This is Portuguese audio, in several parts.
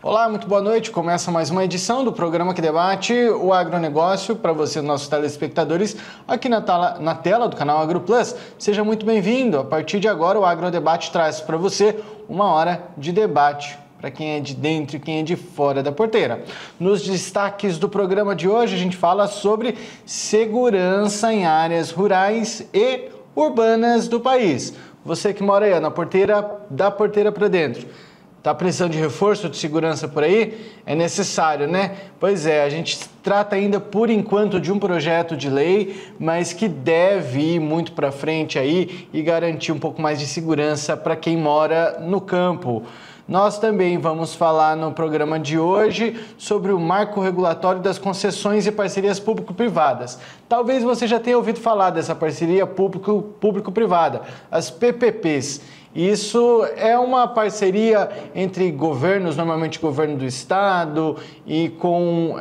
Olá, muito boa noite. Começa mais uma edição do programa que debate o agronegócio para você, nossos telespectadores, aqui na tela do canal AgroPlus. Seja muito bem-vindo. A partir de agora, o Agrodebate traz para você uma hora de debate para quem é de dentro e quem é de fora da porteira. Nos destaques do programa de hoje, a gente fala sobre segurança em áreas rurais e urbanas do país. Você que mora aí na porteira, da porteira para dentro. Está precisando de reforço de segurança por aí? É necessário, né? Pois é, a gente trata ainda por enquanto de um projeto de lei, mas que deve ir muito para frente aí e garantir um pouco mais de segurança para quem mora no campo. Nós também vamos falar no programa de hoje sobre o marco regulatório das concessões e parcerias público-privadas. Talvez você já tenha ouvido falar dessa parceria público-privada, as PPPs. Isso é uma parceria entre governos, normalmente governo do estado, e com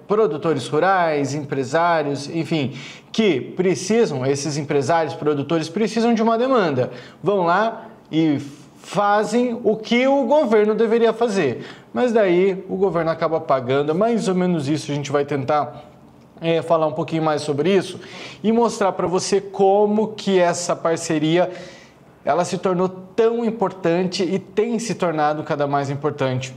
produtores rurais, empresários, enfim, que precisam, esses empresários, produtores, precisam de uma demanda. Vão lá e fazem o que o governo deveria fazer. Mas daí o governo acaba pagando, é mais ou menos isso. A gente vai tentar falar um pouquinho mais sobre isso e mostrar para você como que essa parceria ela se tornou tão importante e tem se tornado cada mais importante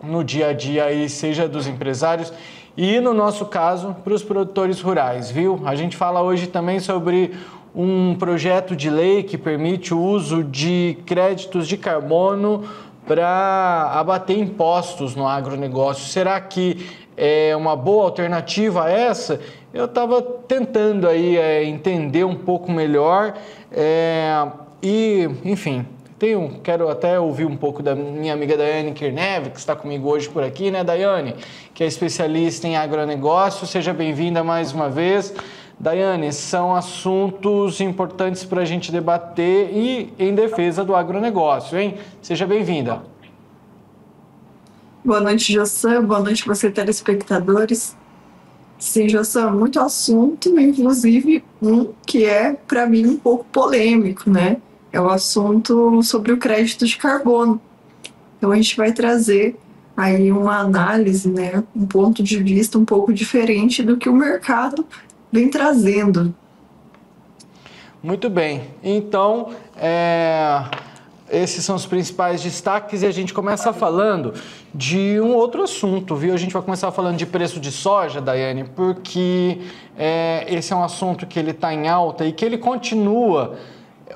no dia a dia, aí, seja dos empresários e, no nosso caso, para os produtores rurais, viu? A gente fala hoje também sobre um projeto de lei que permite o uso de créditos de carbono para abater impostos no agronegócio. Será que é uma boa alternativa a essa? Eu estava tentando aí entender um pouco melhor e, enfim, quero até ouvir um pouco da minha amiga Daiane Kirnev, que está comigo hoje por aqui, né, Daiane? Que é especialista em agronegócio. Seja bem-vinda mais uma vez. Daiane, são assuntos importantes para a gente debater e em defesa do agronegócio, hein? Seja bem-vinda. Boa noite, Jossan. Boa noite para você, telespectadores. Sim, Jossan, muito assunto, inclusive um que é, para mim, um pouco polêmico, né? É o assunto sobre o crédito de carbono. Então, a gente vai trazer aí uma análise, né? Um ponto de vista um pouco diferente do que o mercado vem trazendo. Muito bem. Então, esses são os principais destaques e a gente começa falando de um outro assunto, viu? A gente vai começar falando de preço de soja, Daiane, porque esse é um assunto que ele está em alta e que ele continua,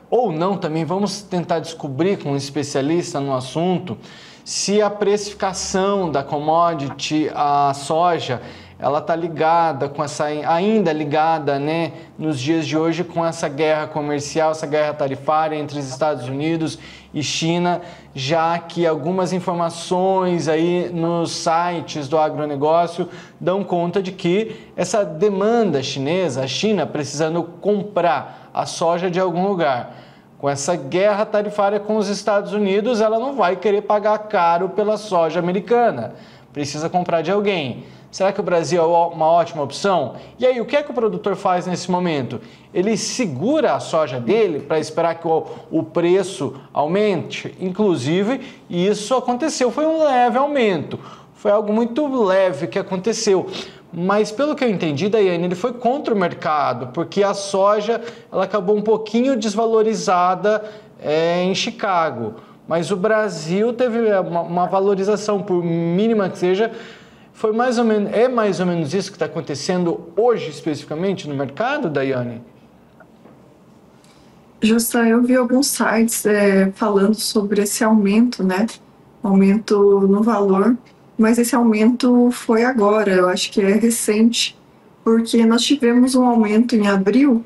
ou não também, vamos tentar descobrir com um especialista no assunto, se a precificação da commodity, a soja, ela está ligada com ainda ligada, né, nos dias de hoje com essa guerra comercial, essa guerra tarifária entre os Estados Unidos e China, já que algumas informações aí nos sites do agronegócio dão conta de que essa demanda chinesa, a China precisando comprar a soja de algum lugar, com essa guerra tarifária com os Estados Unidos, ela não vai querer pagar caro pela soja americana, precisa comprar de alguém. Será que o Brasil é uma ótima opção? E aí, o que é que o produtor faz nesse momento? Ele segura a soja dele para esperar que o preço aumente? Inclusive, isso aconteceu, foi um leve aumento. Foi algo muito leve que aconteceu. Mas, pelo que eu entendi, Daiane, ele foi contra o mercado, porque a soja ela acabou um pouquinho desvalorizada em Chicago. Mas o Brasil teve uma valorização, por mínima que seja. Foi mais ou menos isso que está acontecendo hoje, especificamente, no mercado, Daiane? Justa, eu vi alguns sites falando sobre esse aumento, né? Aumento no valor, mas esse aumento foi agora, eu acho que é recente, porque nós tivemos um aumento em abril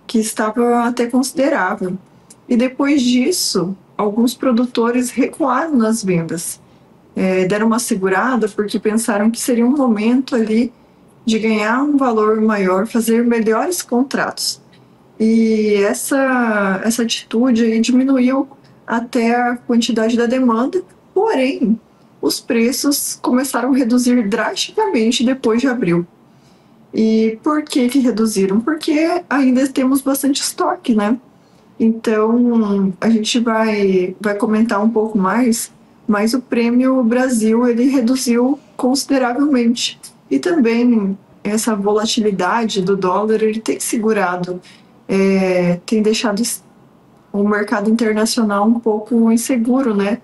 que estava até considerável. E depois disso, alguns produtores recuaram nas vendas. Deram uma segurada porque pensaram que seria um momento ali de ganhar um valor maior, fazer melhores contratos. E essa atitude aí diminuiu até a quantidade da demanda, porém, os preços começaram a reduzir drasticamente depois de abril. E por que reduziram? Porque ainda temos bastante estoque, né? Então, a gente vai comentar um pouco mais mas o prêmio Brasil ele reduziu consideravelmente. E também essa volatilidade do dólar ele tem segurado, tem deixado o mercado internacional um pouco inseguro, né?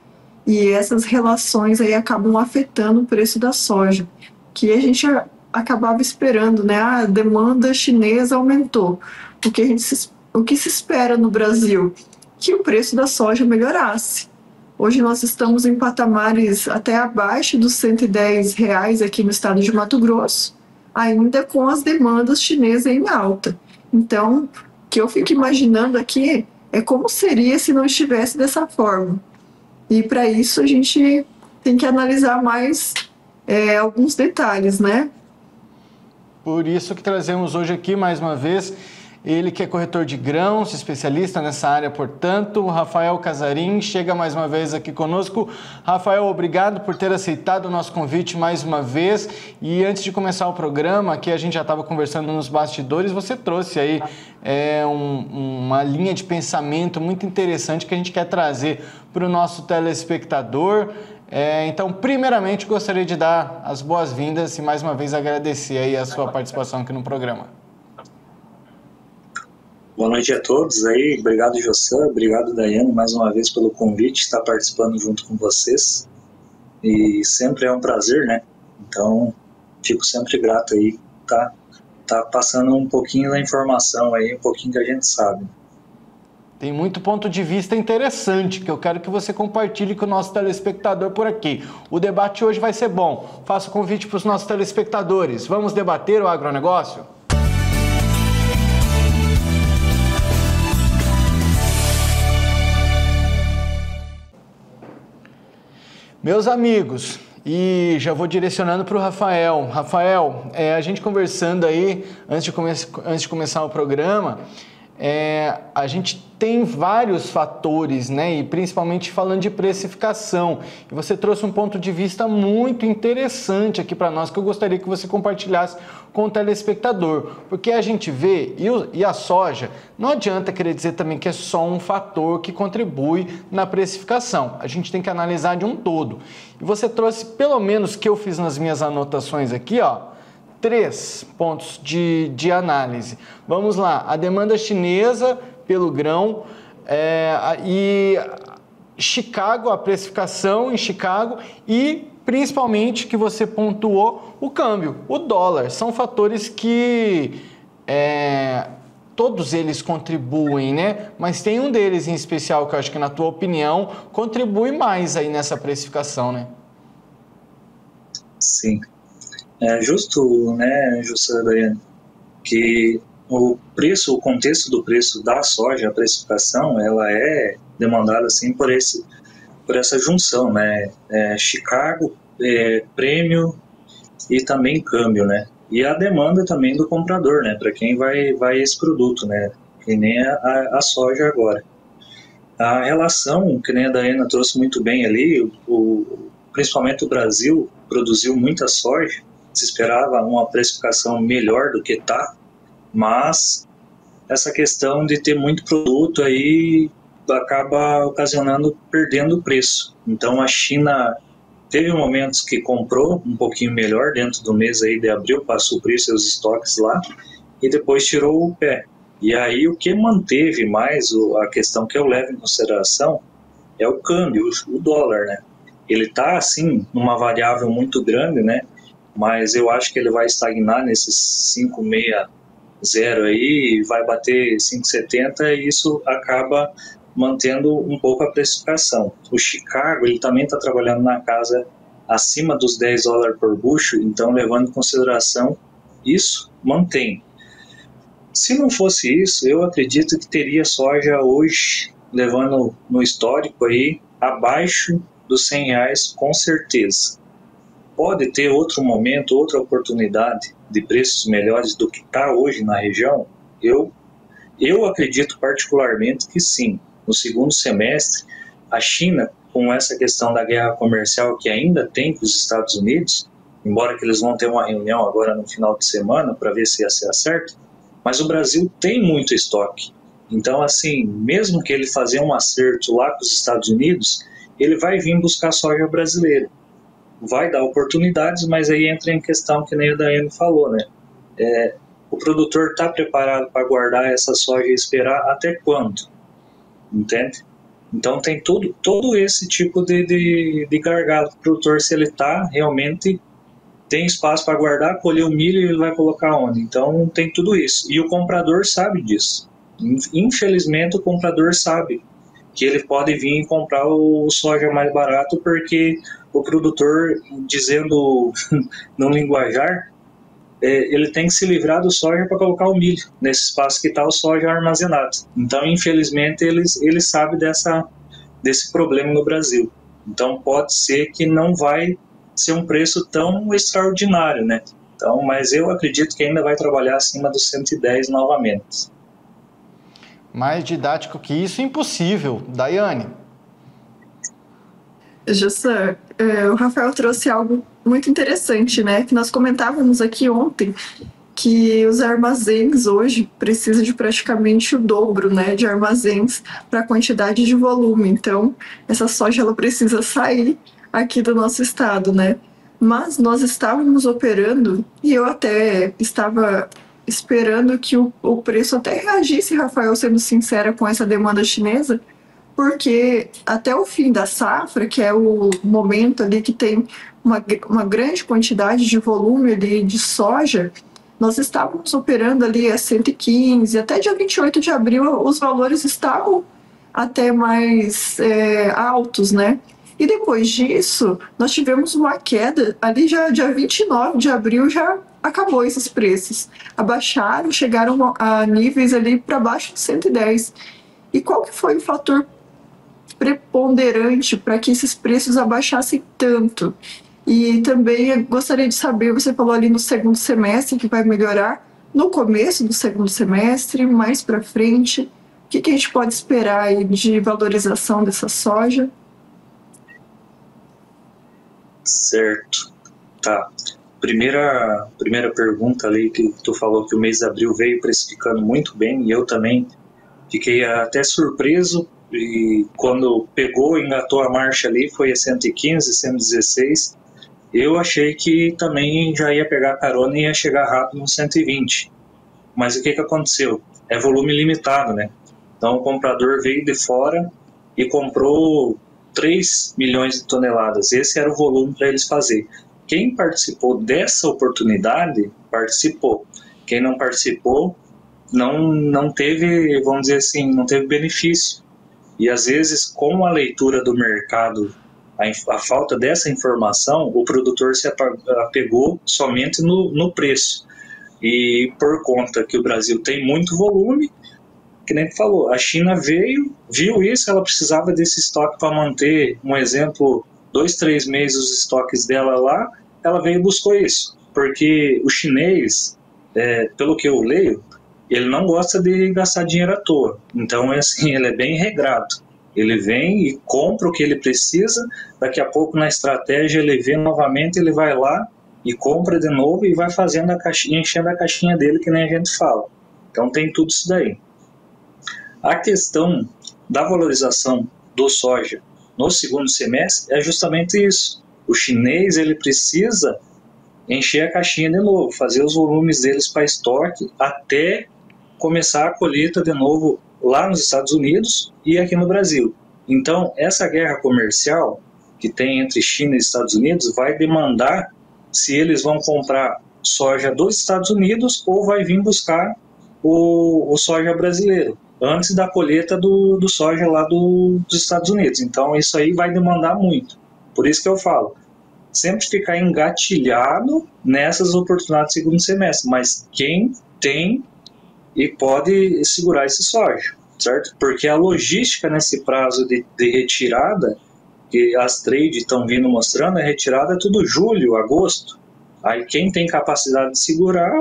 E essas relações aí acabam afetando o preço da soja, que a gente acabava esperando, né? A demanda chinesa aumentou. O que se espera no Brasil? Que o preço da soja melhorasse. Hoje nós estamos em patamares até abaixo dos R$ 110 aqui no estado de Mato Grosso, ainda com as demandas chinesas em alta. Então, o que eu fico imaginando aqui é como seria se não estivesse dessa forma. E para isso a gente tem que analisar mais alguns detalhes, né? Por isso que trazemos hoje aqui, mais uma vez, ele que é corretor de grãos, especialista nessa área, portanto, o Rafael Casarim chega mais uma vez aqui conosco. Rafael, obrigado por ter aceitado o nosso convite mais uma vez. E antes de começar o programa, que a gente já estava conversando nos bastidores, você trouxe aí uma linha de pensamento muito interessante que a gente quer trazer para o nosso telespectador. Então, primeiramente, gostaria de dar as boas-vindas e mais uma vez agradecer aí a sua participação aqui no programa. Boa noite a todos aí, obrigado Jossan, obrigado Daiane mais uma vez pelo convite, estar participando junto com vocês, e sempre é um prazer, né? Então, fico sempre grato aí, tá passando um pouquinho da informação aí, um pouquinho que a gente sabe. Tem muito ponto de vista interessante que eu quero que você compartilhe com o nosso telespectador por aqui. O debate hoje vai ser bom. Faço o convite para os nossos telespectadores. Vamos debater o agronegócio? Meus amigos, e já vou direcionando para o Rafael. Rafael, a gente conversando aí, antes de começar o programa, a gente tem vários fatores, né? E principalmente falando de precificação. E você trouxe um ponto de vista muito interessante aqui para nós, que eu gostaria que você compartilhasse com o telespectador. Porque a gente vê, e a soja, não adianta querer dizer também que é só um fator que contribui na precificação. A gente tem que analisar de um todo. E você trouxe, pelo menos que eu fiz nas minhas anotações aqui, 3 pontos de análise. Vamos lá, a demanda chinesa pelo grão e Chicago, a precificação em Chicago e principalmente que você pontuou o câmbio, o dólar. São fatores que todos eles contribuem, né? Mas tem um deles em especial que eu acho que na tua opinião contribui mais aí nessa precificação, né? Sim. É justo, né, José Daiane, que o contexto do preço da soja, a precificação, ela é demandada assim por essa junção, né, Chicago, prêmio e também câmbio, né, e a demanda também do comprador, né, para quem vai esse produto, né, que nem a soja agora. A relação, que nem a Daiane trouxe muito bem ali, principalmente o Brasil produziu muita soja, se esperava uma precificação melhor do que está, mas essa questão de ter muito produto aí acaba perdendo preço. Então a China teve momentos que comprou um pouquinho melhor dentro do mês aí de abril para suprir seus estoques lá e depois tirou o pé. E aí o que manteve mais a questão que eu levo em consideração é o câmbio, o dólar, né? Ele está assim numa variável muito grande, né? Mas eu acho que ele vai estagnar nesses 5,60 aí, vai bater 5,70 e isso acaba mantendo um pouco a precificação. O Chicago, ele também está trabalhando na casa acima dos $10 por bushel, então levando em consideração isso, mantém. Se não fosse isso, eu acredito que teria soja hoje, levando no histórico aí, abaixo dos R$100 com certeza. Pode ter outro momento, outra oportunidade de preços melhores do que está hoje na região? Eu acredito particularmente que sim. No segundo semestre, a China, com essa questão da guerra comercial que ainda tem com os Estados Unidos, embora que eles vão ter uma reunião agora no final de semana para ver se se acerta, mas o Brasil tem muito estoque. Então, assim, mesmo que ele fazer um acerto lá com os Estados Unidos, ele vai vir buscar soja brasileira. Vai dar oportunidades, mas aí entra em questão que nem o Daiane falou, né? O produtor está preparado para guardar essa soja e esperar até quando? Entende? Então tem todo esse tipo de gargalo do produtor, se ele realmente tem espaço para guardar, colher o milho e ele vai colocar onde? Então tem tudo isso. E o comprador sabe disso. Infelizmente o comprador sabe que ele pode vir e comprar o soja mais barato, porque o produtor, dizendo no linguajar, ele tem que se livrar do soja para colocar o milho nesse espaço que está o soja armazenado. Então, infelizmente, ele sabe desse problema no Brasil. Então, pode ser que não vai ser um preço tão extraordinário, né? Então, mas eu acredito que ainda vai trabalhar acima dos 110 novamente. Mais didático que isso, impossível. Daiane. Jussa, o Rafael trouxe algo muito interessante, né? Que nós comentávamos aqui ontem, que os armazéns hoje precisam de praticamente o dobro, né, de armazéns para a quantidade de volume. Então, essa soja ela precisa sair aqui do nosso estado, né? Mas nós estávamos operando, e eu até estava esperando que o preço até reagisse, Rafael, sendo sincera, com essa demanda chinesa, porque até o fim da safra, que é o momento ali que tem uma grande quantidade de volume ali de soja, nós estávamos operando ali a 115, até dia 28 de abril os valores estavam até mais altos, né? E depois disso, nós tivemos uma queda, ali já dia 29 de abril já acabou esses preços. Abaixaram, chegaram a níveis ali para baixo de 110. E qual que foi o fator preponderante para que esses preços abaixassem tanto? E também gostaria de saber, você falou ali no segundo semestre que vai melhorar, no começo do segundo semestre, mais para frente, o que a gente pode esperar aí de valorização dessa soja? Certo. Tá. Primeira pergunta ali, que tu falou que o mês de abril veio precificando muito bem, e eu também fiquei até surpreso, e quando pegou, engatou a marcha ali, foi a 115, 116, eu achei que também já ia pegar carona e ia chegar rápido no 120. Mas o que aconteceu? É volume limitado, né? Então o comprador veio de fora e comprou 3 milhões de toneladas. Esse era o volume para eles fazer. Quem participou dessa oportunidade, participou. Quem não participou, não teve, vamos dizer assim, não teve benefício. E às vezes, com a leitura do mercado, a falta dessa informação, o produtor se apegou somente no preço. E por conta que o Brasil tem muito volume, que nem tu falou, a China viu isso, ela precisava desse estoque para manter, um exemplo, 2, 3 meses os estoques dela lá, ela veio e buscou isso. Porque o chinês, pelo que eu leio, ele não gosta de gastar dinheiro à toa. Então, assim, ele é bem regrado. Ele vem e compra o que ele precisa, daqui a pouco na estratégia ele vê novamente, ele vai lá e compra de novo e vai fazendo enchendo a caixinha dele, que nem a gente fala. Então tem tudo isso daí. A questão da valorização do soja no segundo semestre é justamente isso. O chinês ele precisa encher a caixinha de novo, fazer os volumes deles para estoque até começar a colheita de novo lá nos Estados Unidos e aqui no Brasil. Então, essa guerra comercial que tem entre China e Estados Unidos vai demandar se eles vão comprar soja dos Estados Unidos ou vai vir buscar o soja brasileiro antes da colheita do soja lá dos Estados Unidos. Então, isso aí vai demandar muito. Por isso que eu falo, sempre ficar engatilhado nessas oportunidades do segundo semestre, mas quem tem e pode segurar esse soja, certo? Porque a logística nesse prazo de retirada, que as trades estão vindo mostrando, é retirada tudo julho, agosto. Aí quem tem capacidade de segurar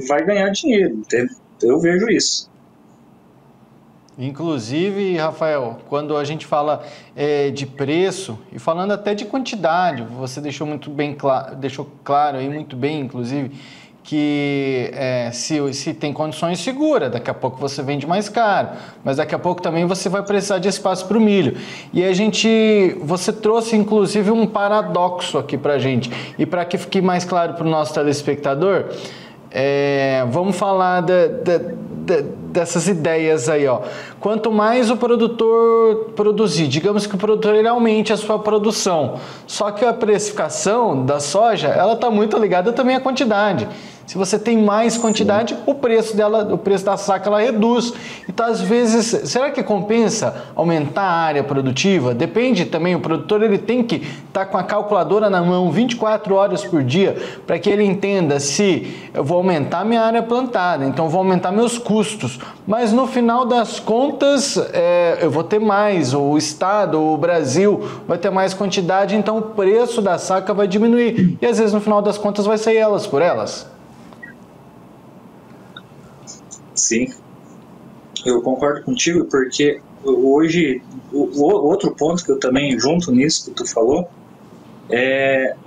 vai ganhar dinheiro, entende? Eu vejo isso. Inclusive, Rafael, quando a gente fala de preço e falando até de quantidade, você deixou muito bem deixou claro aí muito bem, inclusive, que se tem condições, segura. Daqui a pouco você vende mais caro, mas daqui a pouco também você vai precisar de espaço para o milho. E você trouxe inclusive um paradoxo aqui para a gente. E para que fique mais claro para o nosso telespectador, vamos falar dessas ideias aí, ó. Quanto mais o produtor produzir, digamos que o produtor ele aumente a sua produção, só que a precificação da soja, ela está muito ligada também à quantidade. Se você tem mais quantidade, o preço da saca ela reduz. Então, às vezes, será que compensa aumentar a área produtiva? Depende também, o produtor ele tem que estar com a calculadora na mão 24 horas por dia para que ele entenda se eu vou aumentar minha área plantada, então eu vou aumentar meus custos. Mas no final das contas, eu vou ter mais, ou o Estado, ou o Brasil vai ter mais quantidade, então o preço da saca vai diminuir. E às vezes no final das contas vai sair elas por elas. Sim, eu concordo contigo, porque hoje, o outro ponto que eu também junto nisso que tu falou,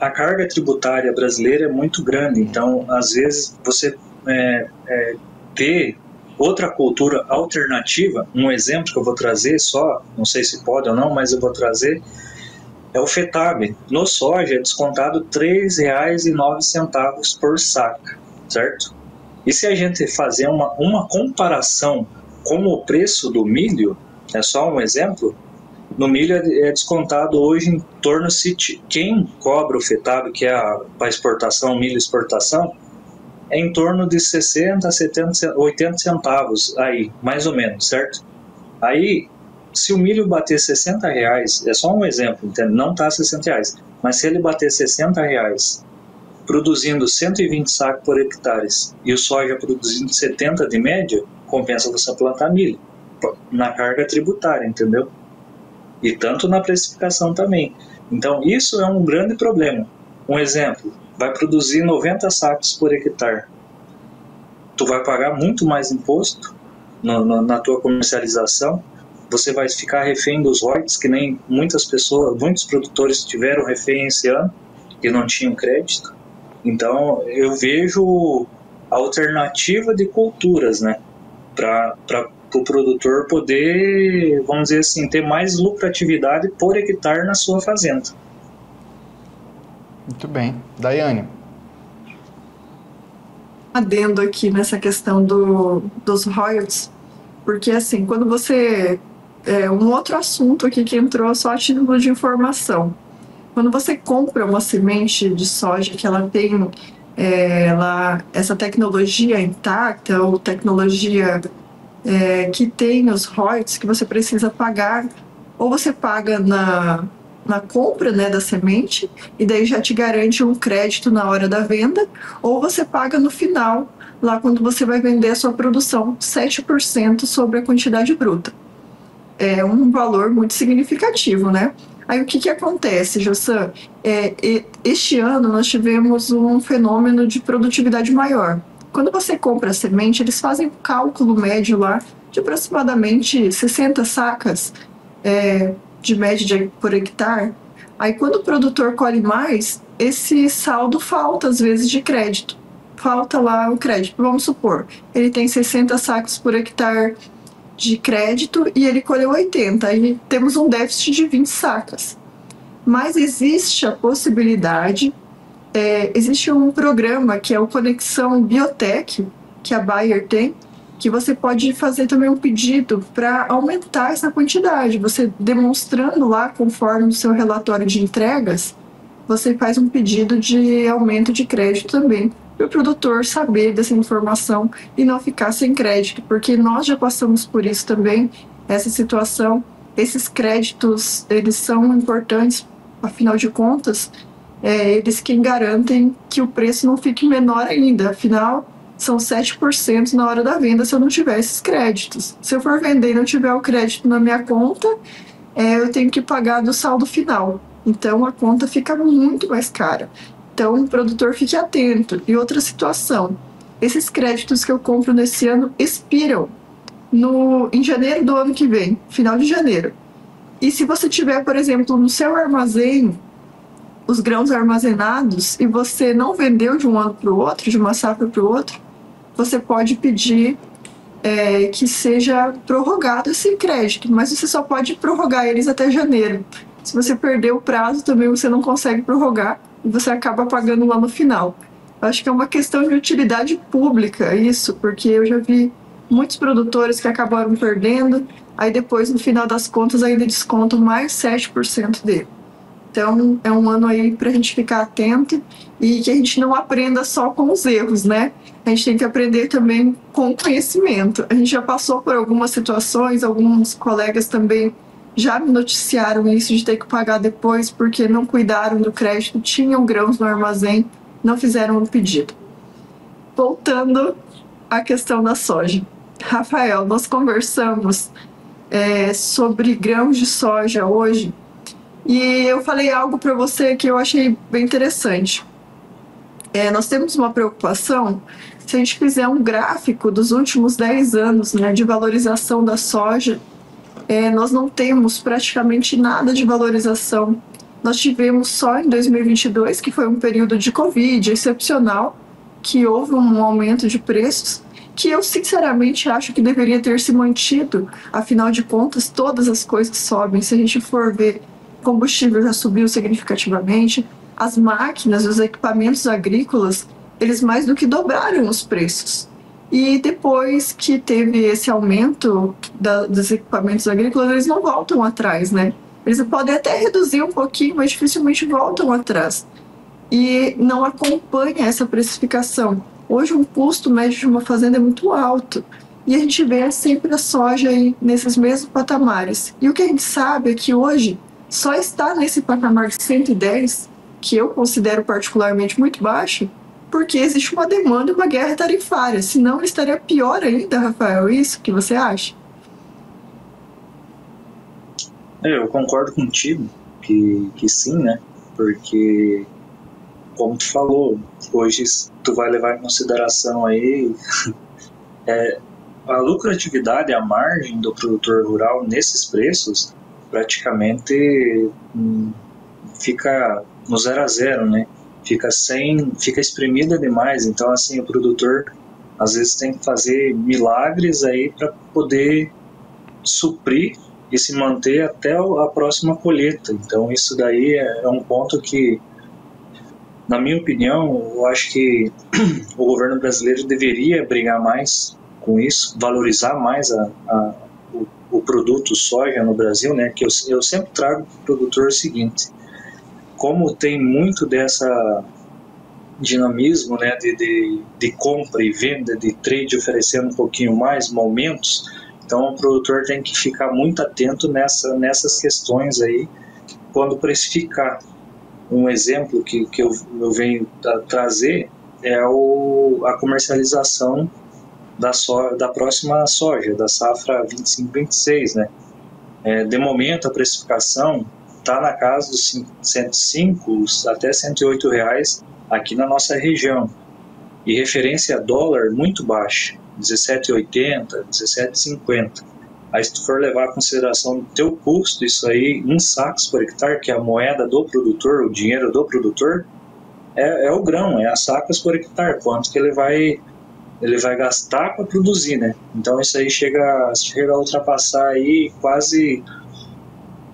a carga tributária brasileira é muito grande, então às vezes você ter outra cultura alternativa, um exemplo que eu vou trazer só, não sei se pode ou não, mas eu vou trazer, é o FETAB. No soja é descontado R$ 3,09 por saca, certo? E se a gente fazer uma comparação com o preço do milho, é só um exemplo, no milho é descontado hoje em torno, quem cobra o FETAB, que é para exportação, milho exportação, é em torno de 60, 70, 80 centavos, aí, mais ou menos, certo? Aí, se o milho bater R$60, é só um exemplo, entende? Não está R$60, mas se ele bater R$60, produzindo 120 sacos por hectare e o soja produzindo 70 de média, compensa você plantar milho na carga tributária, entendeu? E tanto na precificação também. Então isso é um grande problema. Um exemplo, vai produzir 90 sacos por hectare, tu vai pagar muito mais imposto na tua comercialização, você vai ficar refém dos royalties, que nem muitos produtores tiveram refém esse ano e não tinham crédito. Então, eu vejo alternativa de culturas, né, para o produtor poder, vamos dizer assim, ter mais lucratividade por hectare na sua fazenda. Muito bem. Daiane? Adendo aqui nessa questão dos royalties, porque assim, quando você... um outro assunto aqui que entrou só a título de informação. Quando você compra uma semente de soja que ela tem essa tecnologia intacta, ou tecnologia que tem os royalties que você precisa pagar, ou você paga na compra, né, da semente, e daí já te garante um crédito na hora da venda, ou você paga no final, lá quando você vai vender a sua produção, 7% sobre a quantidade bruta. É um valor muito significativo, né? Aí o que acontece, Jossan? Este ano nós tivemos um fenômeno de produtividade maior. Quando você compra a semente, eles fazem um cálculo médio lá de aproximadamente 60 sacas de média por hectare. Aí quando o produtor colhe mais, esse saldo falta às vezes de crédito. Falta lá o crédito. Vamos supor, ele tem 60 sacos por hectare de crédito e ele colheu 80, aí temos um déficit de 20 sacas. Mas existe a possibilidade, existe um programa que é o Conexão Biotech, que a Bayer tem, que você pode fazer também um pedido para aumentar essa quantidade. Você demonstrando lá, conforme o seu relatório de entregas, você faz um pedido de aumento de crédito também, para o produtor saber dessa informação e não ficar sem crédito, porque nós já passamos por isso também, essa situação. Esses créditos, eles são importantes, afinal de contas, eles quem garantem que o preço não fique menor ainda, afinal, são 7% na hora da venda se eu não tiver esses créditos. Se eu for vender e não tiver o crédito na minha conta, eu tenho que pagar do saldo final, então a conta fica muito mais cara. Então, o produtor fique atento. E outra situação, esses créditos que eu compro nesse ano expiram em janeiro do ano que vem, final de janeiro. E se você tiver, por exemplo, no seu armazém os grãos armazenados e você não vendeu de um ano para o outro, de uma safra para o outro, você pode pedir que seja prorrogado esse crédito, mas você só pode prorrogar eles até janeiro. Se você perder o prazo, também você não consegue prorrogar e você acaba pagando lá no final. Eu acho que é uma questão de utilidade pública isso, porque eu já vi muitos produtores que acabaram perdendo, aí depois, no final das contas, ainda descontam mais 7% dele. Então, é um ano aí para a gente ficar atento e que a gente não aprenda só com os erros, né? A gente tem que aprender também com o conhecimento. A gente já passou por algumas situações, alguns colegas também já me noticiaram isso de ter que pagar depois porque não cuidaram do crédito, tinham grãos no armazém, não fizeram o pedido. Voltando à questão da soja. Rafael, nós conversamos sobre grãos de soja hoje, e eu falei algo para você que eu achei bem interessante. Nós temos uma preocupação, se a gente fizer um gráfico dos últimos 10 anos, né, de valorização da soja, nós não temos praticamente nada de valorização. Nós tivemos só em 2022, que foi um período de Covid excepcional, que houve um aumento de preços, que eu sinceramente acho que deveria ter se mantido. Afinal de contas, todas as coisas sobem. Se a gente for ver, combustível já subiu significativamente, as máquinas, os equipamentos agrícolas, eles mais do que dobraram os preços. E depois que teve esse aumento dos equipamentos agrícolas, eles não voltam atrás, né? Eles podem até reduzir um pouquinho, mas dificilmente voltam atrás. E não acompanha essa precificação. Hoje, um custo médio de uma fazenda é muito alto. E a gente vê sempre a soja aí nesses mesmos patamares. E o que a gente sabe é que hoje só está nesse patamar de 110, que eu considero particularmente muito baixo, porque existe uma demanda e uma guerra tarifária. Senão, ele estaria pior ainda, Rafael. É isso que você acha? Eu concordo contigo que sim, né? Porque, como tu falou, hoje tu vai levar em consideração aí a lucratividade, a margem do produtor rural nesses preços praticamente fica no 0 a 0, né? Fica espremida demais. Então, assim, o produtor às vezes tem que fazer milagres aí para poder suprir e se manter até a próxima colheita. Então, isso daí é um ponto que, na minha opinião, eu acho que o governo brasileiro deveria brigar mais com isso, valorizar mais o produto soja no Brasil, né? Que eu sempre trago para o produtor o seguinte: como tem muito dessa dinamismo, né, de compra e venda, de trade oferecendo um pouquinho mais, momentos, então o produtor tem que ficar muito atento nessas questões aí quando precificar. Um exemplo que eu venho trazer é a comercialização da próxima soja, da safra 25-26, né? De momento a precificação está na casa dos 105 até 108 reais aqui na nossa região, e referência a dólar muito baixa, 17,80, 17,50. Aí se tu for levar em consideração o teu custo, isso aí em sacos por hectare, que é a moeda do produtor, o dinheiro do produtor, é o grão, é as sacas por hectare, quanto que ele vai gastar para produzir, né? Então isso aí chega a ultrapassar aí quase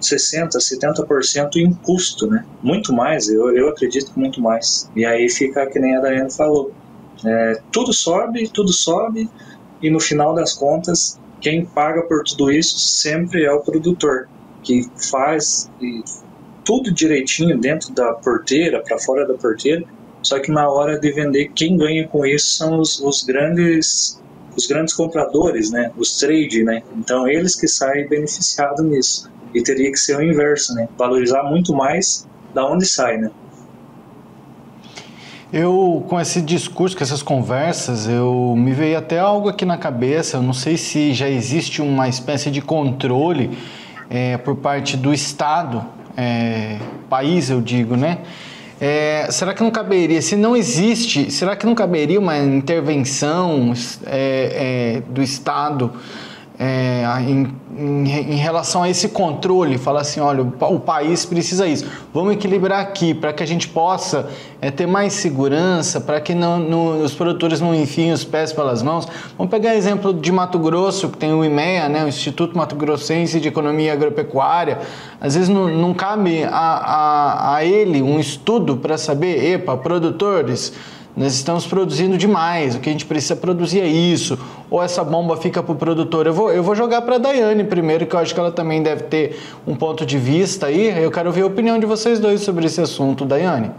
60%, 70% em custo, né? Muito mais, eu acredito que muito mais. E aí fica que nem a Daiane falou, tudo sobe, e no final das contas, quem paga por tudo isso sempre é o produtor, que faz tudo direitinho dentro da porteira, para fora da porteira, só que na hora de vender, quem ganha com isso são os grandes compradores, né? Os trade, né? Então eles que saem beneficiados nisso. E teria que ser o inverso, né? Valorizar muito mais da onde sai, né? Eu, com esse discurso, com essas conversas, me veio até algo aqui na cabeça. Eu não sei se já existe uma espécie de controle por parte do Estado, país eu digo, né? Será que não caberia, se não existe, será que não caberia uma intervenção do Estado em relação a esse controle, falar assim, olha, o país precisa isso, vamos equilibrar aqui para que a gente possa ter mais segurança, para que os produtores não enfiem os pés pelas mãos. Vamos pegar exemplo de Mato Grosso, que tem o IMEA, né, o Instituto Mato Grossense de Economia Agropecuária. Às vezes não cabe a ele um estudo para saber, epa, produtores, nós estamos produzindo demais, o que a gente precisa produzir é isso, ou essa bomba fica para o produtor. Eu vou jogar para a Daiane primeiro, que eu acho que ela também deve ter um ponto de vista aí. Eu quero ver a opinião de vocês dois sobre esse assunto. Daiane.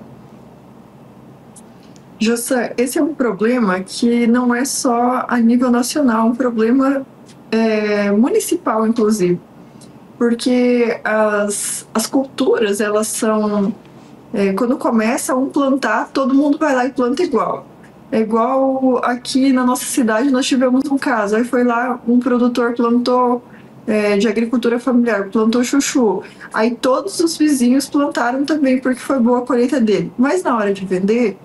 Jussa, esse é um problema que não é só a nível nacional, um problema municipal, inclusive, porque as culturas, elas são... quando começa um plantar, todo mundo vai lá e planta igual. É igual aqui na nossa cidade, nós tivemos um caso. Aí foi lá, um produtor plantou de agricultura familiar, plantou chuchu. Aí todos os vizinhos plantaram também, porque foi boa a colheita dele. Mas na hora de vender,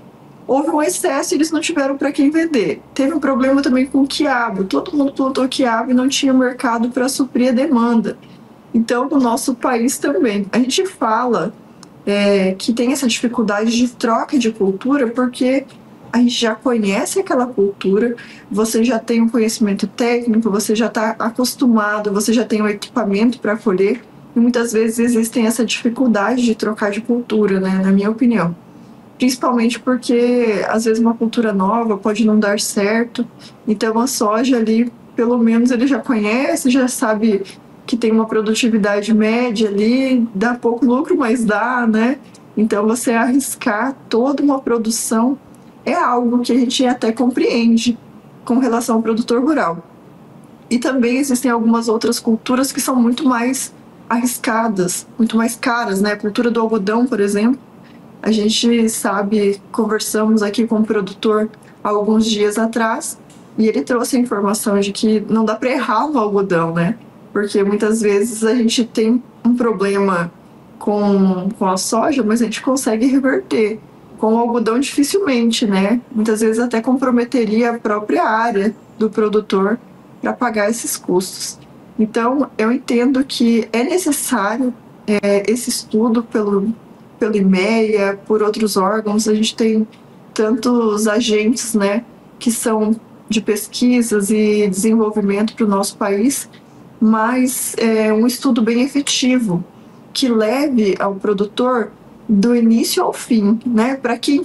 houve um excesso e eles não tiveram para quem vender. Teve um problema também com o quiabo. Todo mundo plantou quiabo e não tinha mercado para suprir a demanda. Então, no nosso país também. A gente fala... que tem essa dificuldade de troca de cultura, porque a gente já conhece aquela cultura, você já tem um conhecimento técnico, você já está acostumado, você já tem o equipamento para colher, e muitas vezes existem essa dificuldade de trocar de cultura, né, na minha opinião. Principalmente porque, às vezes, uma cultura nova pode não dar certo, então a soja ali, pelo menos ele já conhece, já sabe... que tem uma produtividade média ali, dá pouco lucro, mas dá, né? Então, você arriscar toda uma produção é algo que a gente até compreende com relação ao produtor rural. E também existem algumas outras culturas que são muito mais arriscadas, muito mais caras, né? A cultura do algodão, por exemplo, a gente sabe, conversamos aqui com o produtor há alguns dias atrás, e ele trouxe a informação de que não dá para errar no algodão, né? Porque muitas vezes a gente tem um problema com a soja, mas a gente consegue reverter. Com o algodão, dificilmente, né? Muitas vezes até comprometeria a própria área do produtor para pagar esses custos. Então, eu entendo que é necessário esse estudo pelo IMEA, por outros órgãos. A gente tem tantos agentes, né, que são de pesquisas e desenvolvimento para o nosso país, mas um estudo bem efetivo que leve ao produtor do início ao fim, né? Para quem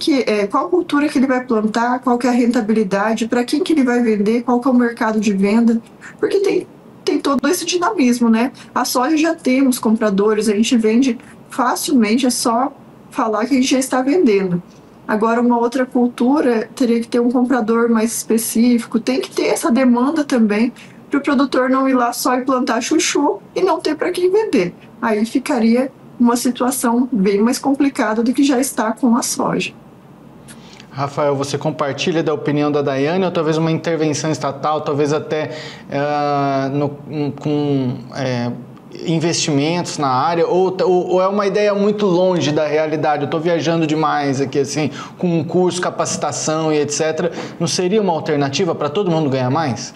qual cultura que ele vai plantar, qual que é a rentabilidade, para quem que ele vai vender, qual que é o mercado de venda, porque tem todo esse dinamismo, né? A soja já temos compradores, a gente vende facilmente, é só falar que a gente já está vendendo. Agora, uma outra cultura teria que ter um comprador mais específico, tem que ter essa demanda também, para o produtor não ir lá só e plantar chuchu e não ter para quem vender. Aí ficaria uma situação bem mais complicada do que já está com a soja. Rafael, você compartilha da opinião da Daiane, ou talvez uma intervenção estatal, talvez até com investimentos na área, ou é uma ideia muito longe da realidade? Eu estou viajando demais aqui, assim, com um curso, capacitação e etc. Não seria uma alternativa para todo mundo ganhar mais?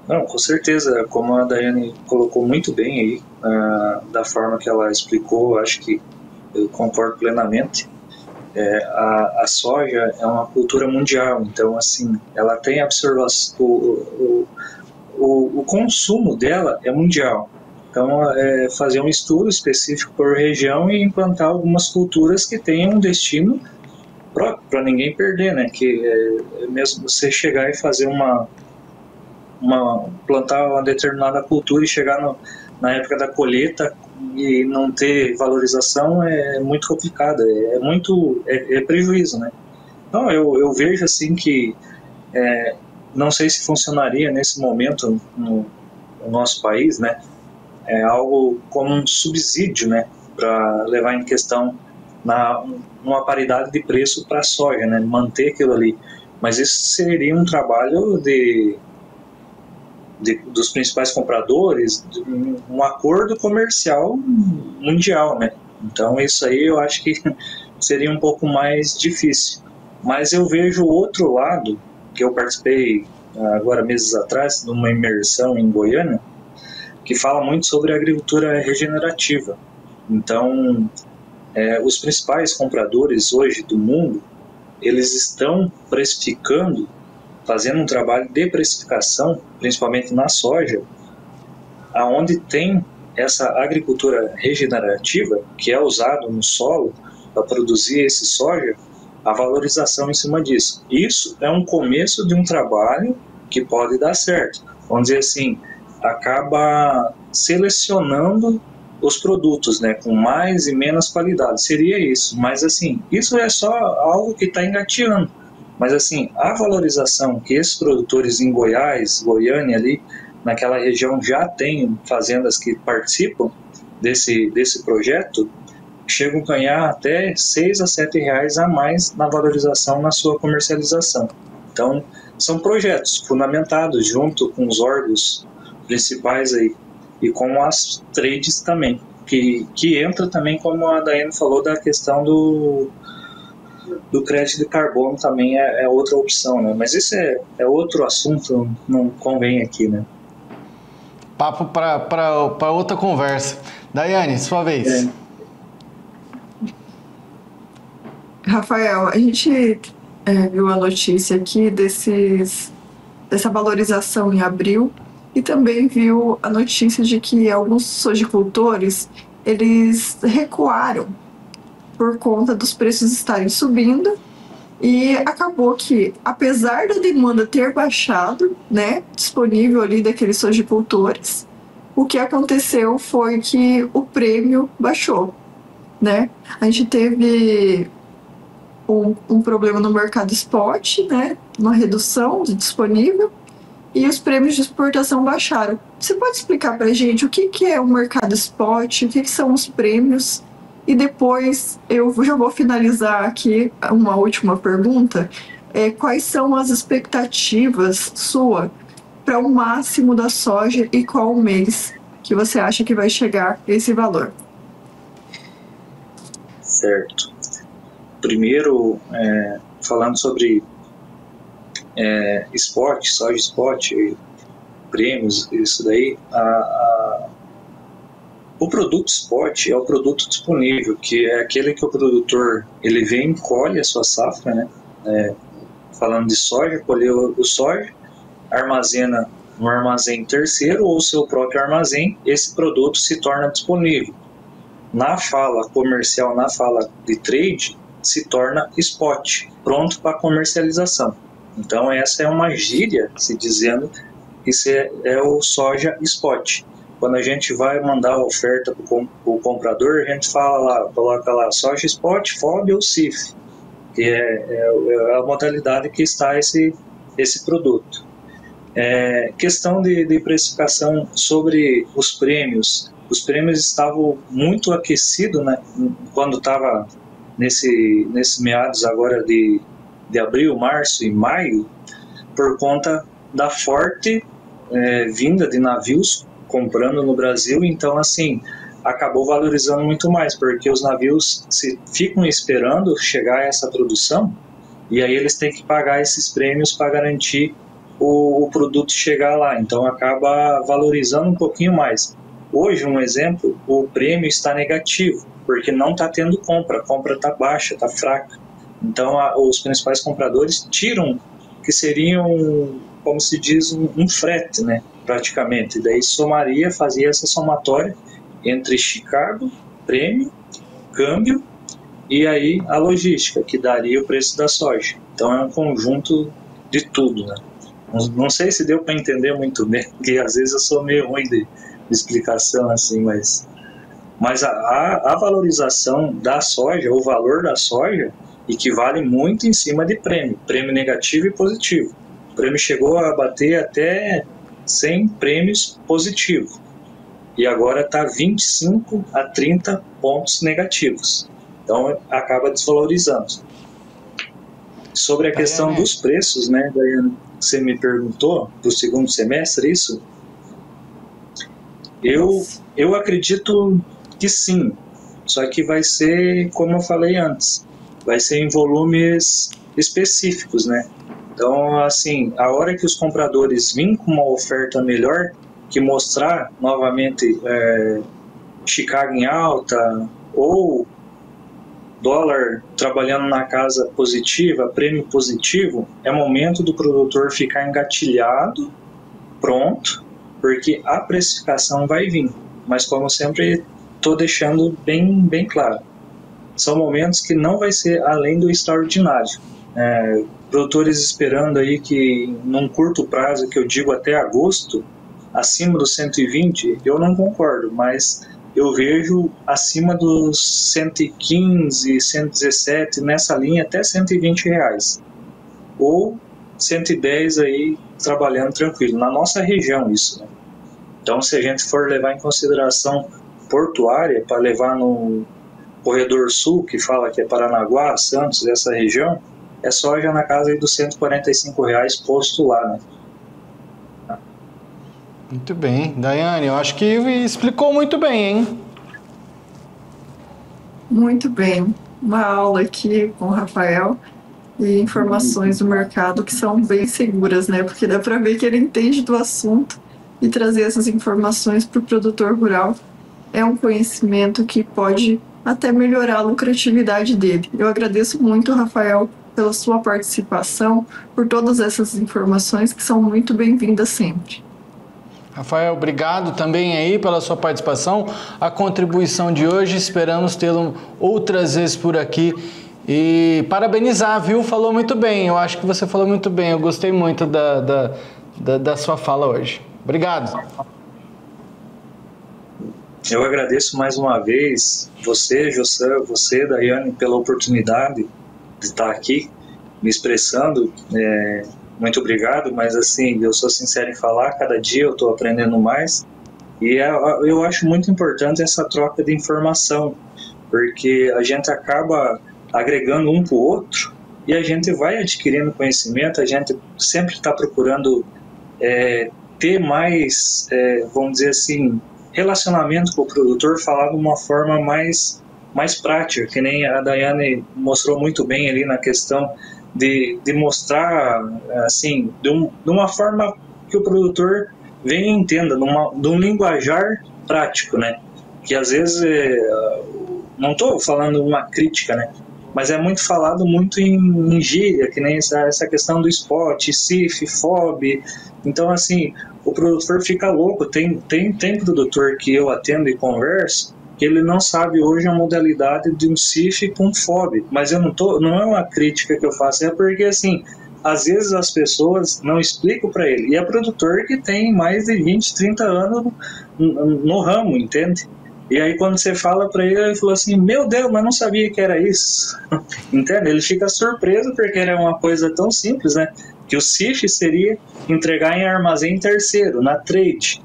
Não, com certeza, como a Daiane colocou muito bem aí, da forma que ela explicou, acho que eu concordo plenamente. A soja é uma cultura mundial, então assim, ela tem absorvação, o consumo dela é mundial. Então, fazer um estudo específico por região e implantar algumas culturas que tenham um destino próprio, para ninguém perder, né? Que mesmo você chegar e fazer plantar uma determinada cultura e chegar na época da colheita e não ter valorização é muito complicado, é prejuízo, né? Então eu vejo assim que não sei se funcionaria nesse momento no nosso país, né? Algo como um subsídio, né, para levar em questão uma paridade de preço para a soja, né, manter aquilo ali. Mas isso seria um trabalho dos principais compradores, um acordo comercial mundial, né? Então isso aí eu acho que seria um pouco mais difícil. Mas eu vejo o outro lado, que eu participei agora meses atrás, numa imersão em Goiânia, que fala muito sobre a agricultura regenerativa. Então, os principais compradores hoje do mundo, eles estão precificando, fazendo um trabalho de precificação, principalmente na soja, aonde tem essa agricultura regenerativa, que é usado no solo para produzir esse soja, a valorização em cima disso. Isso é um começo de um trabalho que pode dar certo. Vamos dizer assim, acaba selecionando os produtos, né, com mais e menos qualidade. Seria isso. Mas, assim, isso é só algo que está engateando. Mas, assim, a valorização que esses produtores em Goiás, Goiânia ali, naquela região já tem fazendas que participam desse projeto, chegam a ganhar até R$6 a R$7 a mais na valorização na sua comercialização. Então, são projetos fundamentados junto com os órgãos principais aí e com as trades também, que entra também, como a Daiane falou, da questão do crédito de carbono também é outra opção, né? Mas isso é outro assunto, não convém aqui, né? Papo para outra conversa. Daiane, sua vez. Rafael, a gente viu a notícia aqui dessa valorização em abril e também viu a notícia de que alguns sojicultores, eles recuaram por conta dos preços estarem subindo. E acabou que, apesar da demanda ter baixado, né, disponível ali daqueles sojicultores, o que aconteceu foi que o prêmio baixou, né? A gente teve um problema no mercado spot, né, uma redução de disponível, e os prêmios de exportação baixaram. Você pode explicar para a gente o que é o mercado spot, o que são os prêmios? E depois eu já vou finalizar aqui uma última pergunta. Quais são as expectativas sua para o máximo da soja e qual mês que você acha que vai chegar esse valor? Certo. Primeiro, falando sobre spot, soja spot, prêmios, isso daí, o produto spot é o produto disponível, que é aquele que o produtor ele vem, colhe a sua safra, né? Falando de soja, colheu o soja, armazena no armazém terceiro ou seu próprio armazém, esse produto se torna disponível. Na fala comercial, na fala de trade, se torna spot, pronto para comercialização. Então essa é uma gíria se dizendo que isso é o soja spot. Quando a gente vai mandar a oferta para o comprador, a gente fala lá, coloca lá soja spot, FOB ou CIF, que é a modalidade que está esse produto. Questão de precificação sobre os prêmios estavam muito aquecidos, né, quando estava nesse meados agora de abril, março e maio, por conta da forte vinda de navios comprando no Brasil. Então, assim, acabou valorizando muito mais, porque os navios ficam esperando chegar essa produção e aí eles têm que pagar esses prêmios para garantir o produto chegar lá. Então, acaba valorizando um pouquinho mais. Hoje, um exemplo, o prêmio está negativo, porque não está tendo compra, a compra está baixa, está fraca. Então, os principais compradores tiram, que seriam, como se diz, um frete, né, praticamente. Daí fazia essa somatória entre Chicago, prêmio, câmbio e aí a logística, que daria o preço da soja. Então, é um conjunto de tudo, né? Não sei se deu para entender muito bem, porque às vezes eu sou meio ruim de explicação assim, mas a valorização da soja, o valor da soja, equivale muito em cima de prêmio negativo e positivo. O prêmio chegou a bater até 100 prêmios positivos e agora está 25 a 30 pontos negativos. Então acaba desvalorizando. Sobre a questão dos preços, né, Daiane, você me perguntou para o segundo semestre, isso? Eu acredito que sim, só que vai ser, como eu falei antes, vai ser em volumes específicos, né? Então, assim, a hora que os compradores virem com uma oferta melhor, que mostrar novamente Chicago em alta, ou dólar trabalhando na casa positiva, prêmio positivo, é momento do produtor ficar engatilhado, pronto, porque a precificação vai vir. Mas, como sempre, estou deixando bem claro, são momentos que não vai ser além do extraordinário. Produtores esperando aí que num curto prazo, que eu digo até agosto, acima dos 120, eu não concordo, mas eu vejo acima dos 115, 117, nessa linha até R$ 120, ou 110 aí trabalhando tranquilo, na nossa região isso, né? Então, se a gente for levar em consideração portuária, para levar no corredor sul, que fala que é Paranaguá, Santos, essa região, é soja na casa aí dos R$ 145 posto lá, né? Muito bem. Daiane, eu acho que explicou muito bem, hein? Muito bem. Uma aula aqui com o Rafael e informações do mercado que são bem seguras, né? Porque dá para ver que ele entende do assunto e trazer essas informações para o produtor rural é um conhecimento que pode até melhorar a lucratividade dele. Eu agradeço muito, Rafael, pela sua participação, por todas essas informações que são muito bem-vindas sempre. Rafael, obrigado também aí pela sua participação, a contribuição de hoje, esperamos tê-lo outras vezes por aqui e parabenizar, viu? Falou muito bem, eu acho que você falou muito bem, eu gostei muito da sua fala hoje. Obrigado. Eu agradeço mais uma vez você, José, você, Daiane, pela oportunidade de estar aqui me expressando. Muito obrigado, mas assim, eu sou sincero em falar, cada dia eu estou aprendendo mais e eu acho muito importante essa troca de informação, porque a gente acaba agregando um para o outro e a gente vai adquirindo conhecimento, a gente sempre está procurando ter mais, vamos dizer assim, relacionamento com o produtor, falar de uma forma mais prática, que nem a Daiane mostrou muito bem ali na questão de mostrar, assim, de uma forma que o produtor venha e entenda, de um linguajar prático, né? Que às vezes, não estou falando uma crítica, né? Mas é muito falado muito em gíria, que nem essa questão do spot, CIF, FOB. Então, assim, o produtor fica louco. Tem produtor que eu atendo e converso que ele não sabe hoje a modalidade de um CIF com FOB, mas não é uma crítica que eu faço, é porque assim, às vezes as pessoas não explicam para ele, e é produtor que tem mais de 20, 30 anos no ramo, entende? E aí quando você fala para ele, ele falou assim, meu Deus, mas não sabia que era isso, entende? Ele fica surpreso porque era uma coisa tão simples, né? Que o CIF seria entregar em armazém terceiro, na trade,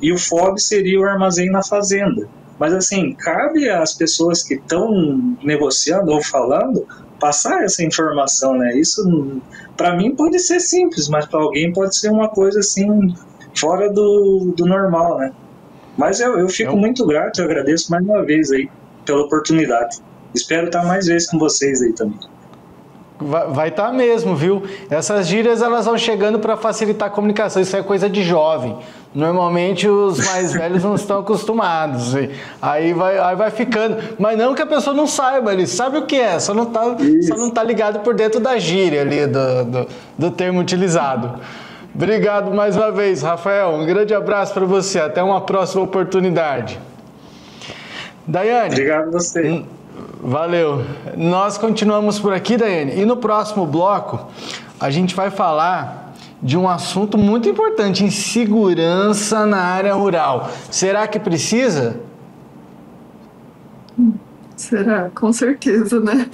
e o FOB seria o armazém na fazenda. Mas assim, cabe às pessoas que estão negociando ou falando passar essa informação, né? Isso para mim pode ser simples, mas para alguém pode ser uma coisa assim fora do normal, né? Mas eu fico muito grato, eu agradeço mais uma vez aí pela oportunidade. Espero estar mais vezes com vocês aí também. Vai estar mesmo, viu? Essas gírias elas vão chegando para facilitar a comunicação, isso é coisa de jovem. Normalmente os mais velhos não estão acostumados. Aí vai ficando. Mas não que a pessoa não saiba, ele sabe o que é, só não tá ligado por dentro da gíria ali, do termo utilizado. Obrigado mais uma vez, Rafael. Um grande abraço para você. Até uma próxima oportunidade. Daiane. Obrigado a você. Valeu. Nós continuamos por aqui, Daiane. E no próximo bloco, a gente vai falar de um assunto muito importante, insegurança na área rural. Será que precisa? Será? Com certeza, né?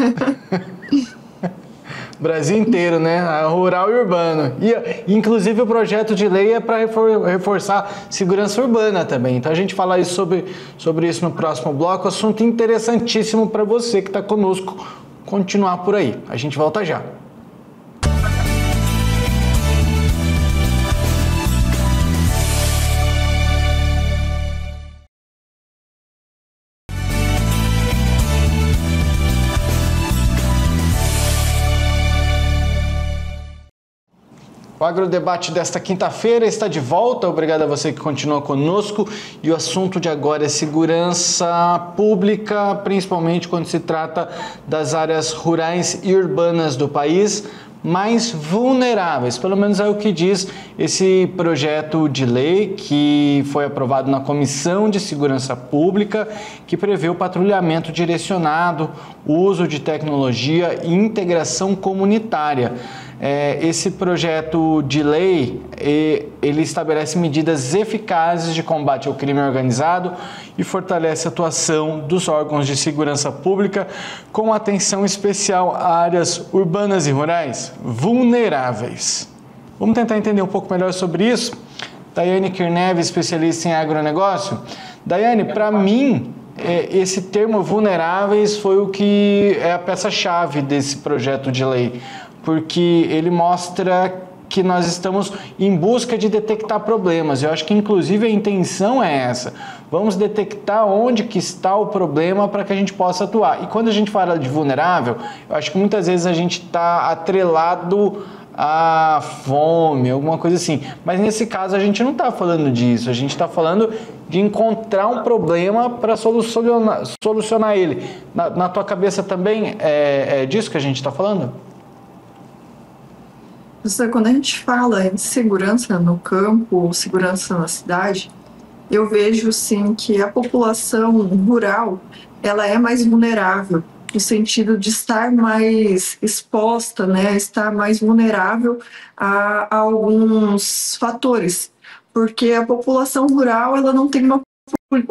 Brasil inteiro, né? Rural e urbano. E, inclusive, o projeto de lei é para reforçar segurança urbana também. Então, a gente fala sobre isso no próximo bloco. Assunto interessantíssimo para você que está conosco continuar por aí. A gente volta já. O Agrodebate desta quinta-feira está de volta. Obrigado a você que continua conosco. E o assunto de agora é segurança pública, principalmente quando se trata das áreas rurais e urbanas do país mais vulneráveis. Pelo menos é o que diz esse projeto de lei que foi aprovado na Comissão de Segurança Pública, que prevê o patrulhamento direcionado, o uso de tecnologia e integração comunitária. Esse projeto de lei, ele estabelece medidas eficazes de combate ao crime organizado e fortalece a atuação dos órgãos de segurança pública com atenção especial a áreas urbanas e rurais vulneráveis. Vamos tentar entender um pouco melhor sobre isso? Daiane Kirnev, especialista em agronegócio. Daiane, para mim, esse termo vulneráveis foi o que é a peça-chave desse projeto de lei, porque ele mostra que nós estamos em busca de detectar problemas. Eu acho que, inclusive, a intenção é essa. Vamos detectar onde que está o problema para que a gente possa atuar. E quando a gente fala de vulnerável, eu acho que muitas vezes a gente está atrelado à fome, alguma coisa assim. Mas nesse caso a gente não está falando disso. A gente está falando de encontrar um problema para solucionar ele. Na tua cabeça também é disso que a gente está falando? Quando a gente fala em segurança no campo, segurança na cidade, eu vejo sim que a população rural ela é mais vulnerável, no sentido de estar mais exposta, né, estar mais vulnerável a alguns fatores, porque a população rural ela não tem um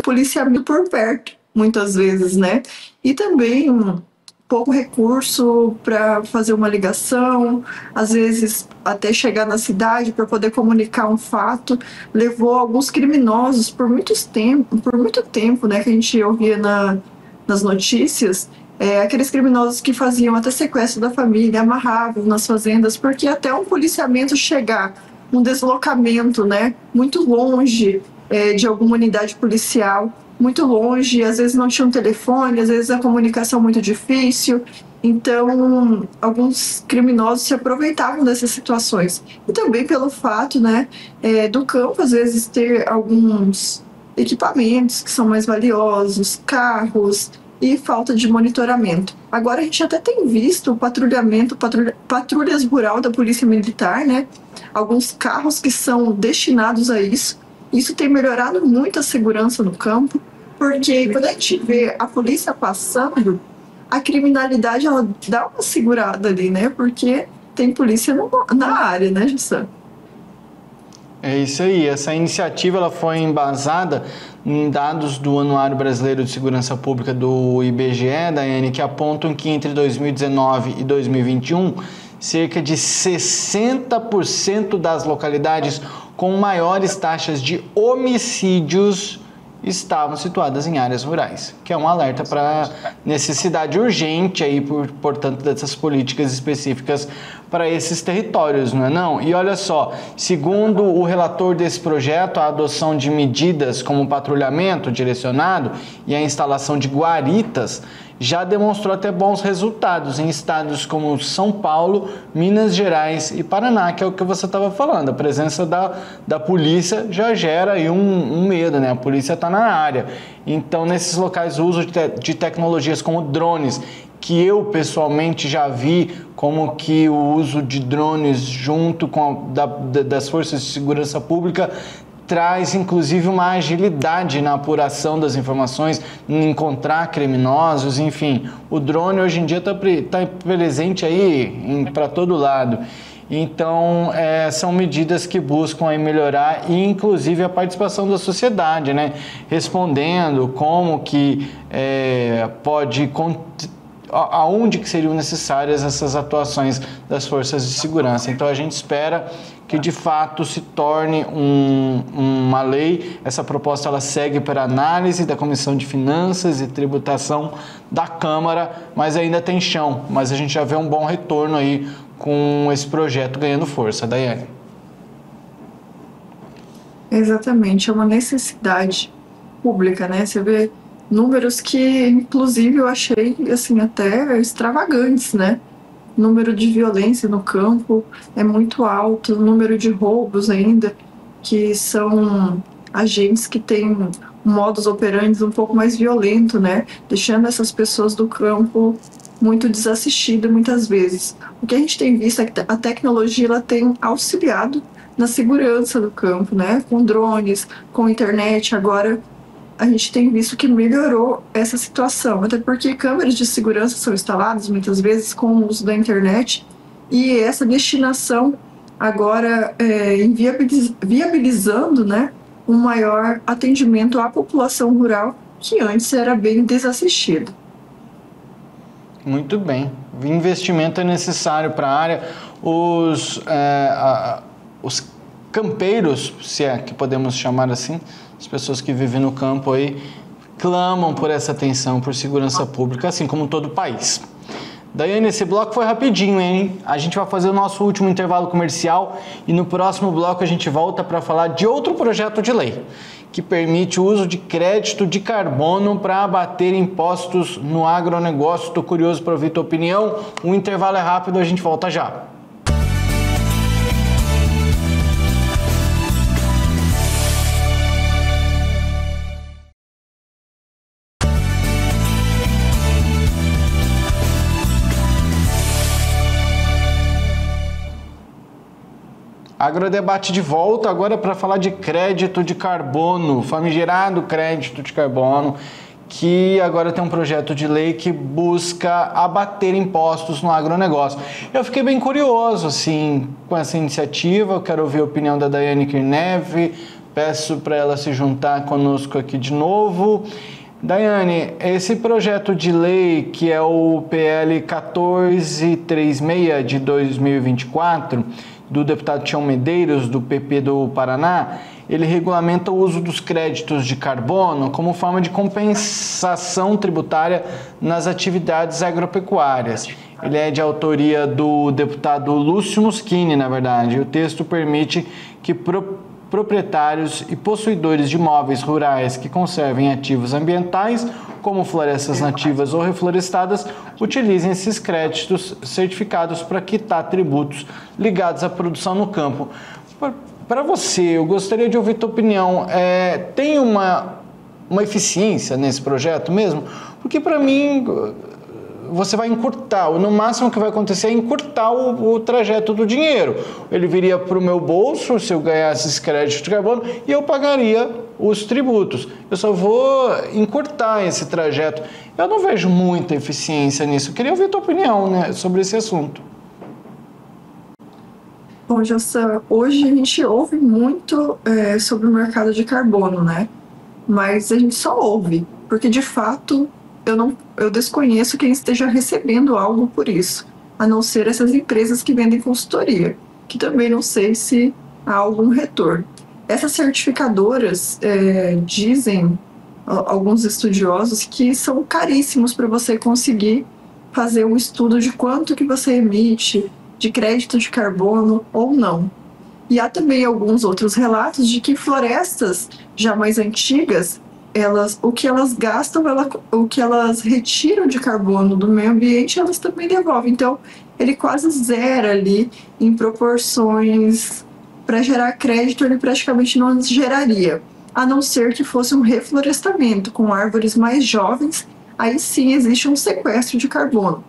policiamento por perto, muitas vezes, né, e também pouco recurso para fazer uma ligação, às vezes até chegar na cidade para poder comunicar um fato, levou alguns criminosos por muito tempo, né, que a gente ouvia nas notícias, aqueles criminosos que faziam até sequestro da família, amarravam nas fazendas, porque até um policiamento chegar, um deslocamento, né, muito longe de alguma unidade policial, muito longe, às vezes não tinha um telefone, às vezes a comunicação muito difícil, então alguns criminosos se aproveitavam dessas situações. E também pelo fato, né, do campo às vezes ter alguns equipamentos que são mais valiosos, carros e falta de monitoramento. Agora a gente até tem visto o patrulhas rural da Polícia Militar, né, alguns carros que são destinados a isso. Isso tem melhorado muito a segurança no campo, porque quando a gente vê a polícia passando, a criminalidade ela dá uma segurada ali, né? Porque tem polícia na área, né, Jussan? É isso aí. Essa iniciativa ela foi embasada em dados do Anuário Brasileiro de Segurança Pública do IBGE, Daiane, que apontam que entre 2019 e 2021, cerca de 60% das localidades com maiores taxas de homicídios estavam situadas em áreas rurais, que é um alerta para necessidade urgente aí, portanto, dessas políticas específicas para esses territórios, não é não? E olha só, segundo o relator desse projeto, a adoção de medidas como patrulhamento direcionado e a instalação de guaritas já demonstrou até bons resultados em estados como São Paulo, Minas Gerais e Paraná, que é o que você estava falando. A presença da polícia já gera aí um medo, né? A polícia está na área. Então, nesses locais, o uso de tecnologias como drones, que eu pessoalmente já vi como que o uso de drones junto com das forças de segurança pública traz, inclusive, uma agilidade na apuração das informações, em encontrar criminosos, enfim. O drone, hoje em dia, está presente aí para todo lado. Então, são medidas que buscam aí melhorar e, inclusive, a participação da sociedade, né? Respondendo como que pode... aonde que seriam necessárias essas atuações das forças de segurança. Então, a gente espera que de fato se torne uma lei. Essa proposta ela segue para análise da Comissão de Finanças e Tributação da Câmara, mas ainda tem chão. Mas a gente já vê um bom retorno aí com esse projeto ganhando força. Daiane. Exatamente, é uma necessidade pública, né? Você vê números que, inclusive, eu achei assim até extravagantes, né? O número de violência no campo é muito alto, o número de roubos ainda, que são agentes que têm um modus operandi um pouco mais violento, né? Deixando essas pessoas do campo muito desassistidas muitas vezes. O que a gente tem visto é que a tecnologia ela tem auxiliado na segurança do campo, né? Com drones, com internet. Agora a gente tem visto que melhorou essa situação, até porque câmeras de segurança são instaladas muitas vezes com o uso da internet, e essa destinação agora viabilizando, né, um maior atendimento à população rural que antes era bem desassistida. Muito bem. O investimento é necessário para a área. Os campeiros, se é que podemos chamar assim, as pessoas que vivem no campo aí, clamam por essa atenção, por segurança pública, assim como todo o país. Daiane, esse bloco foi rapidinho, hein? A gente vai fazer o nosso último intervalo comercial e no próximo bloco a gente volta para falar de outro projeto de lei que permite o uso de crédito de carbono para abater impostos no agronegócio. Estou curioso para ouvir tua opinião. O intervalo é rápido, a gente volta já. Agrodebate de volta agora para falar de crédito de carbono, famigerado crédito de carbono, que agora tem um projeto de lei que busca abater impostos no agronegócio. Eu fiquei bem curioso assim, com essa iniciativa, eu quero ouvir a opinião da Daiane Kirnev, peço para ela se juntar conosco aqui de novo. Daiane, esse projeto de lei, que é o PL 1436 de 2024, do deputado Tião Medeiros, do PP do Paraná, ele regulamenta o uso dos créditos de carbono como forma de compensação tributária nas atividades agropecuárias. Ele é de autoria do deputado Lúcio Muschini, na verdade. O texto permite que proprietários e possuidores de imóveis rurais que conservem ativos ambientais, como florestas nativas ou reflorestadas, utilizem esses créditos certificados para quitar tributos ligados à produção no campo. Para você, eu gostaria de ouvir tua opinião. Tem uma eficiência nesse projeto mesmo? Porque para mim você vai encurtar, no máximo que vai acontecer é encurtar o trajeto do dinheiro. Ele viria para o meu bolso se eu ganhasse esse crédito de carbono e eu pagaria os tributos. Eu só vou encurtar esse trajeto. Eu não vejo muita eficiência nisso. Eu queria ouvir a tua opinião, né, sobre esse assunto. Bom, Jossa, hoje a gente ouve muito sobre o mercado de carbono, né? Mas a gente só ouve, porque de fato eu desconheço quem esteja recebendo algo por isso, a não ser essas empresas que vendem consultoria, que também não sei se há algum retorno. Essas certificadoras dizem, alguns estudiosos, que são caríssimos para você conseguir fazer um estudo de quanto que você emite de crédito de carbono ou não. E há também alguns outros relatos de que florestas já mais antigas, o que elas gastam, o que elas retiram de carbono do meio ambiente, elas também devolvem. Então, ele quase zera ali em proporções. Para gerar crédito, ele praticamente não geraria, a não ser que fosse um reflorestamento com árvores mais jovens, aí sim existe um sequestro de carbono.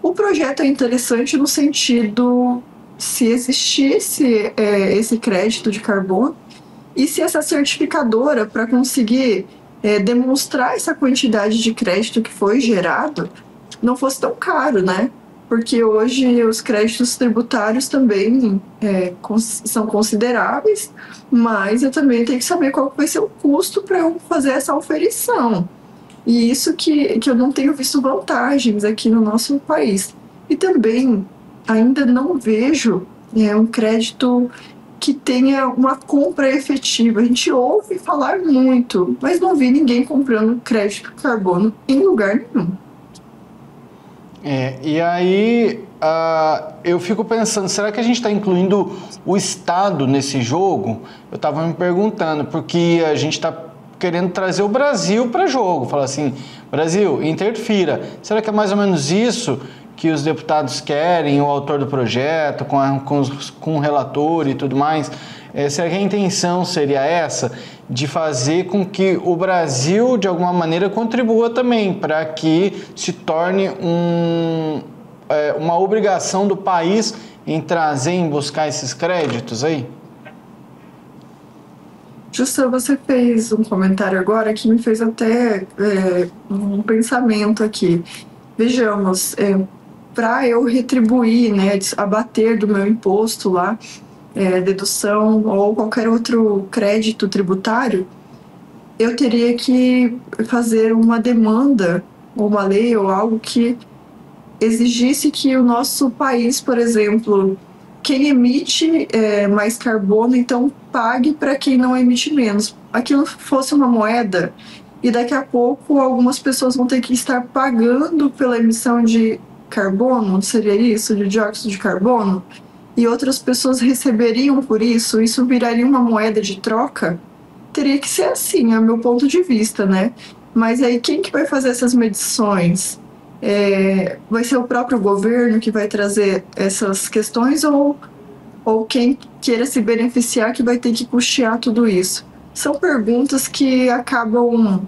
O projeto é interessante no sentido se existisse esse crédito de carbono, e se essa certificadora, para conseguir demonstrar essa quantidade de crédito que foi gerado, não fosse tão caro, né? Porque hoje os créditos tributários também são consideráveis, mas eu também tenho que saber qual vai ser o custo para eu fazer essa auferição. E isso que eu não tenho visto vantagens aqui no nosso país. E também ainda não vejo um crédito que tenha uma compra efetiva. A gente ouve falar muito, mas não vi ninguém comprando crédito de carbono em lugar nenhum. E aí eu fico pensando, será que a gente está incluindo o Estado nesse jogo? Eu estava me perguntando, porque a gente está querendo trazer o Brasil para jogo. Falar assim, Brasil, interfira. Será que é mais ou menos isso que os deputados querem, o autor do projeto, com o relator e tudo mais, será que a intenção seria essa, de fazer com que o Brasil, de alguma maneira, contribua também para que se torne uma obrigação do país em trazer, em buscar esses créditos aí? Justo, você fez um comentário agora que me fez até um pensamento aqui. Vejamos, para eu retribuir, né, abater do meu imposto lá, dedução ou qualquer outro crédito tributário, eu teria que fazer uma demanda, ou uma lei, ou algo que exigisse que o nosso país, por exemplo, quem emite mais carbono, então pague para quem não emite menos. Aquilo fosse uma moeda e daqui a pouco algumas pessoas vão ter que estar pagando pela emissão de carbono, seria isso, de dióxido de carbono, e outras pessoas receberiam por isso, isso viraria uma moeda de troca? Teria que ser assim, é o meu ponto de vista, né? Mas aí quem que vai fazer essas medições? Vai ser o próprio governo que vai trazer essas questões ou quem queira se beneficiar que vai ter que custear tudo isso? São perguntas que acabam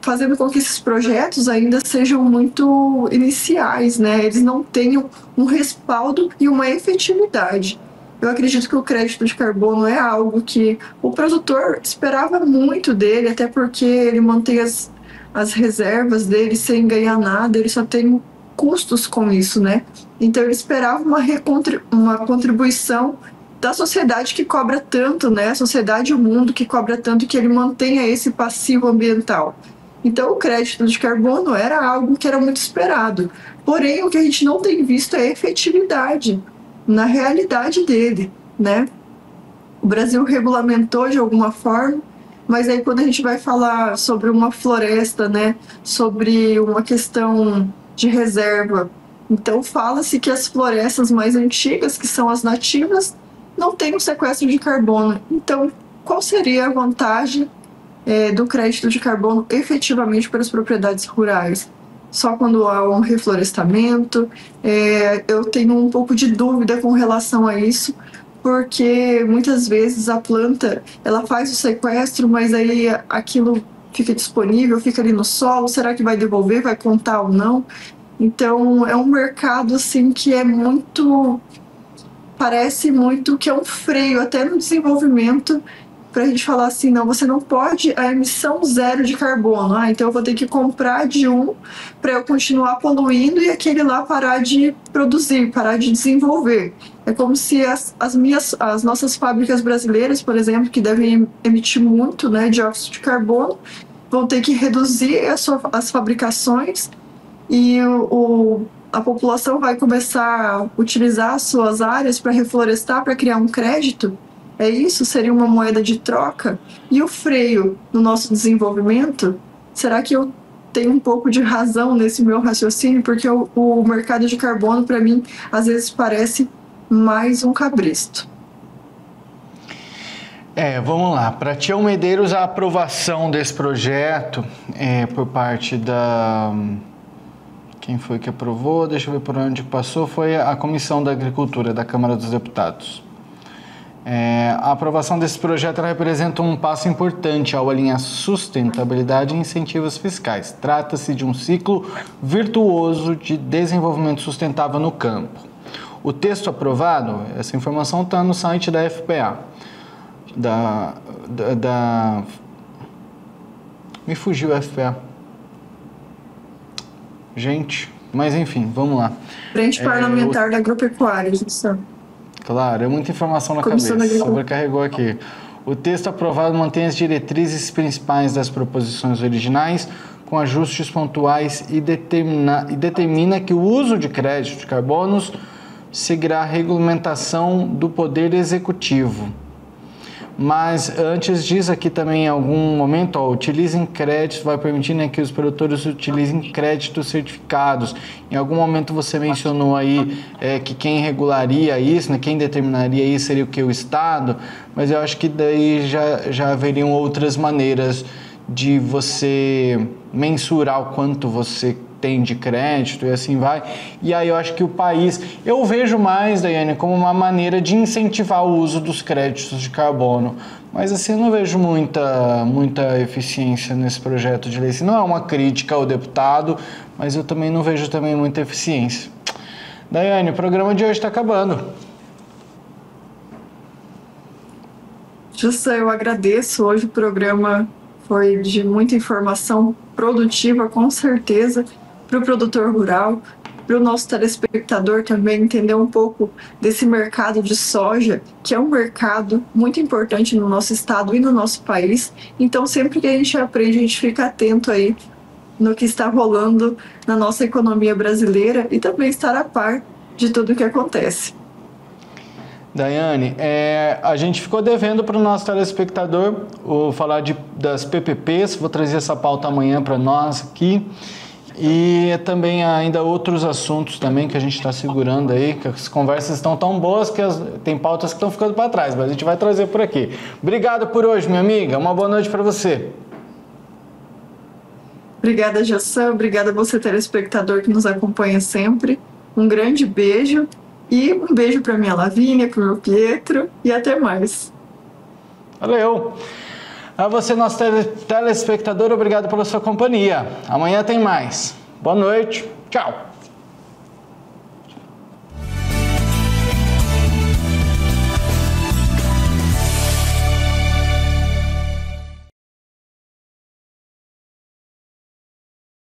fazendo com que esses projetos ainda sejam muito iniciais, né? Eles não tenham um respaldo e uma efetividade. Eu acredito que o crédito de carbono é algo que o produtor esperava muito dele, até porque ele mantém as reservas dele sem ganhar nada, ele só tem custos com isso, né? Então ele esperava uma contribuição da sociedade que cobra tanto, né? A sociedade e o mundo que cobra tanto, que ele mantenha esse passivo ambiental. Então o crédito de carbono era algo que era muito esperado. Porém, o que a gente não tem visto é a efetividade na realidade dele, né? O Brasil regulamentou de alguma forma, mas aí quando a gente vai falar sobre uma floresta, né, sobre uma questão de reserva, então fala-se que as florestas mais antigas, que são as nativas, não têm um sequestro de carbono. Então, qual seria a vantagem do crédito de carbono efetivamente para as propriedades rurais? Só quando há um reflorestamento? Eu tenho um pouco de dúvida com relação a isso, porque muitas vezes a planta ela faz o sequestro, mas aí aquilo fica disponível, fica ali no solo, será que vai devolver, vai contar ou não? Então é um mercado assim que parece muito que é um freio até no desenvolvimento, para a gente falar assim, não, você não pode a emissão zero de carbono, então eu vou ter que comprar de um para eu continuar poluindo e aquele lá parar de produzir, parar de desenvolver. É como se as nossas fábricas brasileiras, por exemplo, que devem emitir muito, né, dióxido de carbono, vão ter que reduzir as fabricações e a população vai começar a utilizar as suas áreas para reflorestar, para criar um crédito. É isso? Seria uma moeda de troca? E o freio no nosso desenvolvimento? Será que eu tenho um pouco de razão nesse meu raciocínio? Porque o mercado de carbono, para mim, às vezes parece mais um cabresto. Vamos lá. Para Tião Medeiros, a aprovação desse projeto por parte da... Quem foi que aprovou? Deixa eu ver por onde passou. Foi a Comissão da Agricultura da Câmara dos Deputados. A aprovação desse projeto representa um passo importante ao alinhar sustentabilidade e incentivos fiscais. Trata-se de um ciclo virtuoso de desenvolvimento sustentável no campo. O texto aprovado, essa informação está no site da FPA, me fugiu a FPA. Gente, mas enfim, vamos lá. Frente Parlamentar da Agropecuária, isso. Claro, é muita informação na cabeça, sobrecarregou aqui. O texto aprovado mantém as diretrizes principais das proposições originais, com ajustes pontuais e determina que o uso de crédito de carbonos seguirá a regulamentação do Poder Executivo. Mas antes diz aqui também em algum momento, utilizem créditos, vai permitir, né, que os produtores utilizem créditos certificados. Em algum momento você mencionou aí que quem regularia isso, né, quem determinaria isso seria o Estado, mas eu acho que daí já haveriam outras maneiras de você mensurar o quanto você tem de crédito e assim vai. E aí eu acho que o país, eu vejo mais, Daiane, como uma maneira de incentivar o uso dos créditos de carbono. Mas assim, eu não vejo muita eficiência nesse projeto de lei. Assim, não é uma crítica ao deputado, mas eu também não vejo muita eficiência. Daiane, o programa de hoje está acabando. Justa, eu agradeço. Hoje o programa foi de muita informação produtiva, com certeza, para o produtor rural, para o nosso telespectador também entender um pouco desse mercado de soja, que é um mercado muito importante no nosso estado e no nosso país. Então, sempre que a gente aprende, a gente fica atento aí no que está rolando na nossa economia brasileira e também estar a par de tudo o que acontece. Daiane, a gente ficou devendo para o nosso telespectador falar das PPPs, vou trazer essa pauta amanhã para nós aqui, e também ainda outros assuntos também que a gente está segurando aí, que as conversas estão tão boas que tem pautas que estão ficando para trás, mas a gente vai trazer por aqui. Obrigado por hoje, minha amiga, uma boa noite para você. Obrigada, Jassan, obrigada a você, telespectador, que nos acompanha sempre. Um grande beijo. E um beijo para minha Lavínia, para o meu Pietro e até mais. Valeu! A você, nosso telespectador, obrigado pela sua companhia. Amanhã tem mais. Boa noite. Tchau!